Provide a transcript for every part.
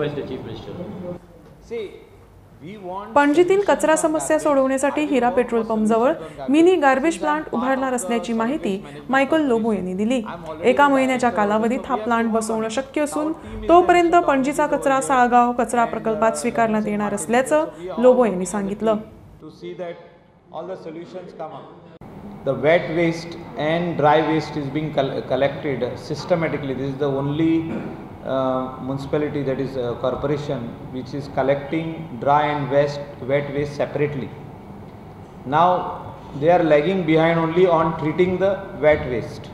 request the Chief Minister. पणजीतील कचरा समस्या सोडवण्यासाठी हिरा पेट्रोल पंप जवळ मिनी गार्बेज प्लांट उभारणार असल्याची माहिती मायकल लोबो यांनी दिली। एका महिन्याच्या कालावधीत हा प्लांट बसवणं शक्य असून तोपर्यंत पणजीचा कचरा साळगाव कचरा प्रकल्पात स्वीकारण्यात येणार असल्याचं लोबो यांनी सांगितलं। The wet waste and dry waste is being collected systematically. This is the only municipality, that is corporation, which is collecting dry and wet waste separately. Now they are lagging behind only on treating the wet waste.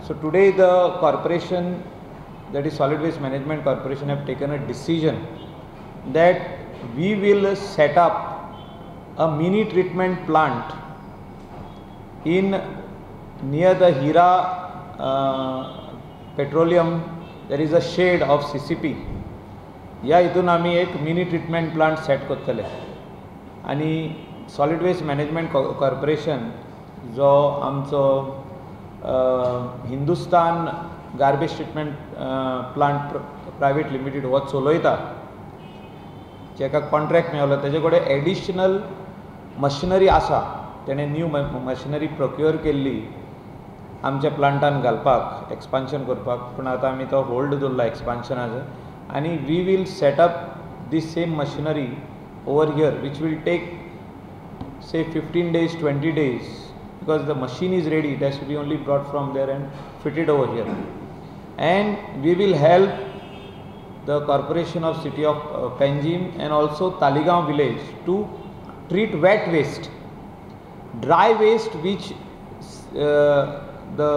So today the corporation, that is Solid Waste Management Corporation, have taken a decision that we will set up a mini treatment plant in near the Hira petroleum. There is a shade of CCP. या इथून आम्ही एक mini treatment plant set करतले आणि solid waste management corporation जो आमचो Hindustan garbage treatment plant private limited हो चलयता, जेका कॉन्ट्रॅक्ट मेळ्ळो, तेजे कडेन एडिशनल मशिनरी आसा, तेणे न्यू मशिनरी प्रोक्युअर केल्ली आमच्या प्लांटान घालपाक, एक्सपान्शन करपाक, पूण आतां आमी तो होल्ड दवरला एक्सपान्शनाचो, आनी we will set up this same machinery over here which will take say 15 days, 20 days, because the machine is ready. It has to be only brought from there and fitted over here, and we will help the corporation of city of Panjim and also Taligaon village to treat wet waste. Dry waste which the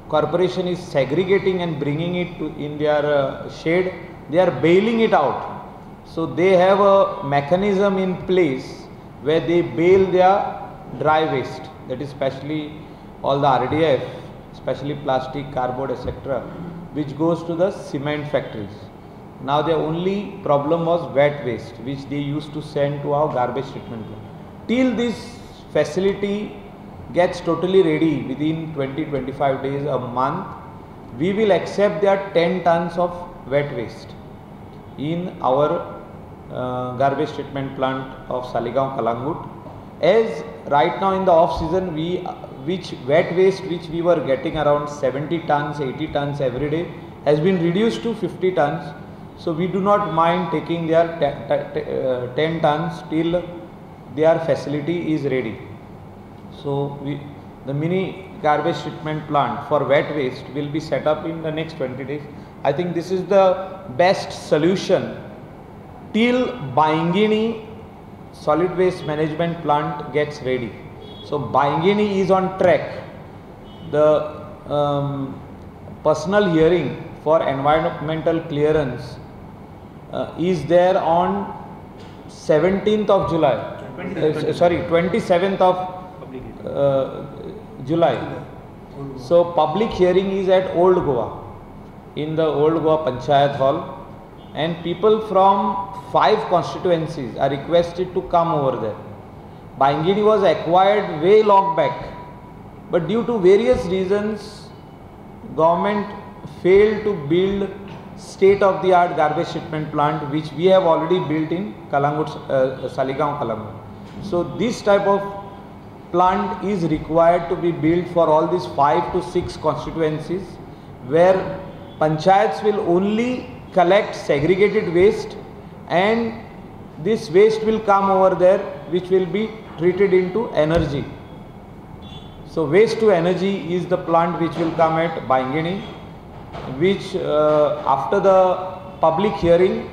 corporation is segregating and bringing it to in their shed, they are bailing it out. So they have a mechanism in place where they bail their dry waste, that is especially all the RDF, especially plastic, cardboard, etc., which goes to the cement factories. Now the only problem was wet waste, which they used to send to our garbage treatment plant. Till this facility gets totally ready within 20-25 days, a month, we will accept their 10 tons of wet waste in our garbage treatment plant of Saligaon Kalangut. As right now in the off season, which wet waste which we were getting around 70 tons, 80 tons every day has been reduced to 50 tons. So we do not mind taking their 10 tons till their facility is ready. So the mini garbage treatment plant for wet waste will be set up in the next 20 days. I think this is the best solution till Baingini solid waste management plant gets ready. So Baingini is on track. The personal hearing for environmental clearance is there on 17th of July. 27th of July. So public hearing is at Old Goa, in the Old Goa Panchayat Hall, and people from 5 constituencies are requested to come over there. Baingini was acquired way long back, but due to various reasons government failed to build state-of-the-art garbage treatment plant, which we have already built in Kalangut, Saligaon Kalangut. So this type of plant is required to be built for all these 5 to 6 constituencies, where panchayats will only collect segregated waste, and this waste will come over there, which will be treated into energy. So waste to energy is the plant which will come at Baingini, which after the public hearing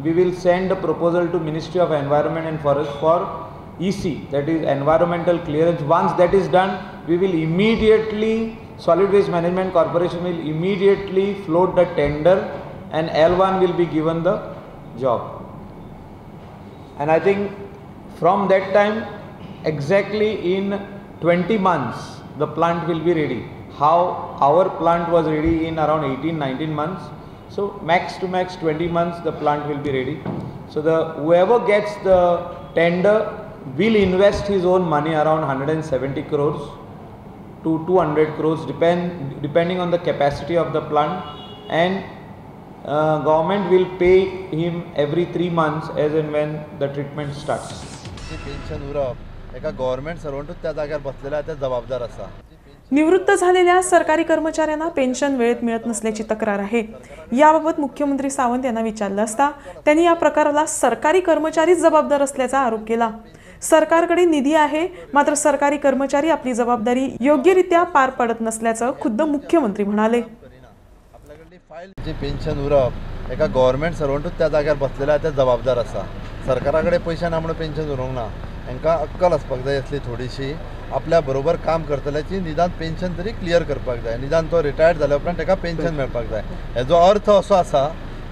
we will send a proposal to Ministry of Environment and Forest for EC, that is environmental clearance. Once that is done, we will immediately, Solid Waste Management Corporation will immediately float the tender and L1 will be given the job. And I think from that time, exactly in 20 months, the plant will be ready. How our plant was ready in around 18-19 months. So max to max 20 months the plant will be ready. So whoever gets the tender will invest his own money around 170 crores to 200 crores depending on the capacity of the plant, and government will pay him every 3 months as and when the treatment starts. Pension उरप एका government सर्वंटूच त्या जाग्यार बसलेला ते जबाबदार आसा. निवृत्त झालेल्या सरकारी कर्मचाऱ्यांना पेन्शन वेळेत मिळत नसल्याची तक्रार आहे. याबाबत मुख्यमंत्री सावंत यांना विचारलं असता त्यांनी या प्रकाराला सरकारी कर्मचारीच जबाबदार असल्याचा आरोप केला. सरकारकडे निधी आहे, मात्र सरकारी कर्मचारी आपली जबाबदारी योग्यरित्या पार पडत नसल्याचं खुद्द मुख्यमंत्री म्हणाले. आपल्याकडली फायल जी पेन्शन उरप एका गव्हर्नमेंट सर्वंटूच त्या जाग्यार बसलेला ते जबाबदार आसा. सरकाराकडे पैसे ना म्हणून पेन्शन उरोंक ना. हांकां अक्कल आसपाक जाय असली थोडीशी. आपल्या बरोबर काम करतल्याची निदान पेन्शन तरी क्लियर करपाक जाय. निदान तो रिटायर्ड जाल्या उपरांत ताका पेन्शन मेळपाक जाय. हेजो अर्थ असो आसा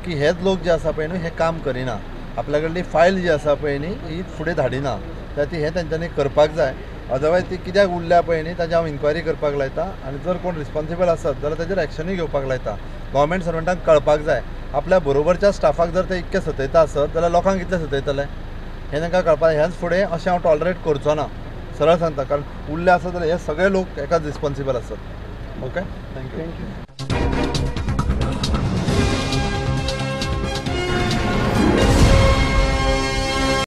की हेच लोक जे आसा पळय न्हू हे काम करिना. आपल्याकडली फायल जी आसा पळय न्ही ही फुडें धाडिना. ती हे तेंच्यांनी करपाक जाय. अदरवायज ती कित्याक उरल्या पळय न्ही ताची हांव इन्क्वायरी करपाक लायता आनी जर कोण रिस्पॉन्सिबल आसत जाल्यार ताचेर एक्शनूय घेवपाक लायता. गव्हर्नमेंट सर्वंटांक कळपाक जाय आपल्या बरोबरच्या स्टाफाक जर ते इतके सतयता आसत जाल्यार लोकांक कितले सतयतले हें तांकां कळपाक जाय. हेंच फुडें अशें हांव टॉलरेट करचो ना. सरळ सांगता, कारण उरले आसत जाल्यार हे सगळे लोक एकाच रिस्पॉन्सिबल आसत. Okay, thank you.